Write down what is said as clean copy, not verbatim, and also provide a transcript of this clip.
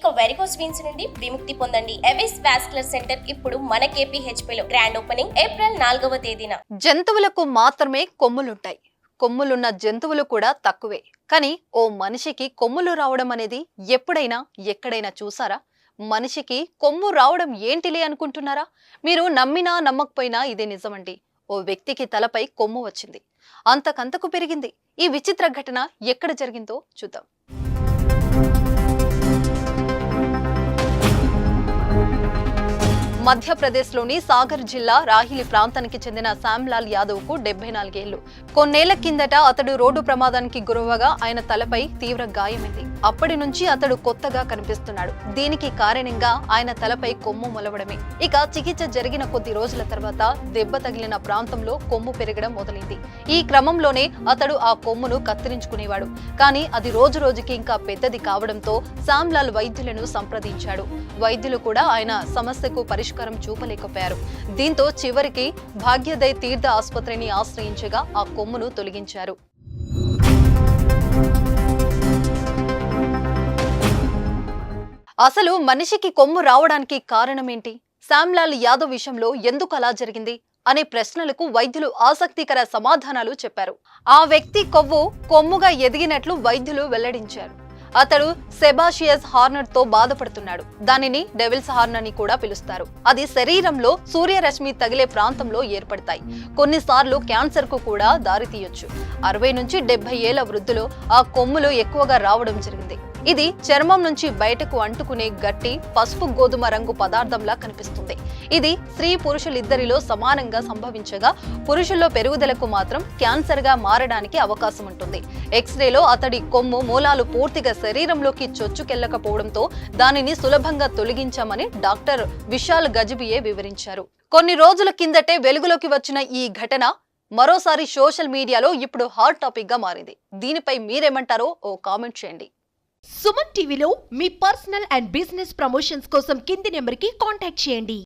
ఇక varicose veins నుండి విముక్తి పొందండి. ఎవిస్ వాస్కులర్ సెంటర్ ఇప్పుడు మన KPHP లో గ్రాండ్ ఓపెనింగ్ ఏప్రిల్ 4వ తేదీన. జంతువులకు మాత్రమే కొమ్ములుంటాయి. కొమ్ములున్న జంతువులు కూడా తక్కువే. కానీ ఓ మనిషికి కొమ్ములు రావడం అనేది ఎప్పుడైనా ఎక్కడైనా చూసారా? మనిషికి కొమ్ము రావడం ఏంటిలే అనుకుంటున్నారా? మీరు నమ్మినా నమ్మకపోయినా ఇదే నిజమండి. ఓ వ్యక్తికి తలపై కొమ్ము వచ్చింది, అంతకంతకు పెరిగింది. ఈ విచిత్ర ఘటన ఎక్కడ జరిగిందో చూద్దాం. మధ్యప్రదేశ్లోని సాగర్ జిల్లా రాహిలి ప్రాంతానికి చెందిన శ్యామ్లాల్ యాదవ్ కు 74 ఏళ్లు. కొన్నేళ్ల కిందట అతడు రోడ్డు ప్రమాదానికి గురవగా ఆయన తలపై తీవ్ర గాయమైంది. అప్పటి నుంచి అతడు కొత్తగా కనిపిస్తున్నాడు. దీనికి కారణంగా ఆయన తలపై కొమ్ము మొలవడమే. ఇక చికిత్స జరిగిన కొద్ది రోజుల తర్వాత దెబ్బ తగిలిన ప్రాంతంలో కొమ్ము పెరగడం మొదలైంది. ఈ క్రమంలోనే అతడు ఆ కొమ్మును కత్తిరించుకునేవాడు. కానీ అది రోజు రోజుకి ఇంకా పెద్దది కావడంతో శ్యామ్లాల్ వైద్యులను సంప్రదించాడు. వైద్యులు కూడా ఆయన సమస్యకు పరిష్కారం చూపలేకపోయారు. దీంతో చివరికి భాగ్యోదయ్ తీర్థ ఆసుపత్రిని ఆశ్రయించగా ఆ కొమ్మును తొలగించారు. అసలు మనిషికి కొమ్ము రావడానికి కారణమేంటి? శ్యామ్లాల్ యాదవ్ విషయంలో ఎందుకు అలా జరిగింది అనే ప్రశ్నలకు వైద్యులు ఆసక్తికర సమాధానాలు చెప్పారు. ఆ వ్యక్తి కొమ్ముగా ఎదిగినట్లు వైద్యులు వెల్లడించారు. అతడు సెబాషియస్ హార్నర్ తో బాధపడుతున్నాడు. దానిని డెవిల్స్ హార్న్ అని కూడా పిలుస్తారు. అది శరీరంలో సూర్యరశ్మి తగిలే ప్రాంతంలో ఏర్పడతాయి. కొన్నిసార్లు క్యాన్సర్ కు కూడా దారితీయొచ్చు. 60 నుంచి 70 ఏళ్ల వృద్ధులు ఆ కొమ్ములు ఎక్కువగా రావడం జరిగింది. ఇది చర్మం నుంచి బయటకు అంటుకునే గట్టి పసుపు గోధుమ రంగు పదార్థంలా కనిపిస్తుంది. ఇది స్త్రీ పురుషులిద్దరిలో సమానంగా సంభవించగా పురుషుల్లో పెరుగుదలకు మాత్రం క్యాన్సర్ గా మారడానికి అవకాశం ఉంటుంది. ఎక్స్రేలో అతడి కొమ్ము మూలాలు పూర్తిగా శరీరంలోకి చొచ్చుకెళ్లకపోవడంతో దానిని సులభంగా తొలగించామని డాక్టర్ విశాల్ గజ్బియే వివరించారు. కొన్ని రోజుల కిందటే వెలుగులోకి వచ్చిన ఈ ఘటన మరోసారి సోషల్ మీడియాలో ఇప్పుడు హాట్ టాపిక్ గా మారింది. దీనిపై మీరేమంటారో ఓ కామెంట్ చేయండి. సుమన్ టీవీలో మీ పర్సనల్ అండ్ బిజినెస్ ప్రమోషన్స్ కోసం కింది నెంబర్కి కాంటాక్ట్ చేయండి.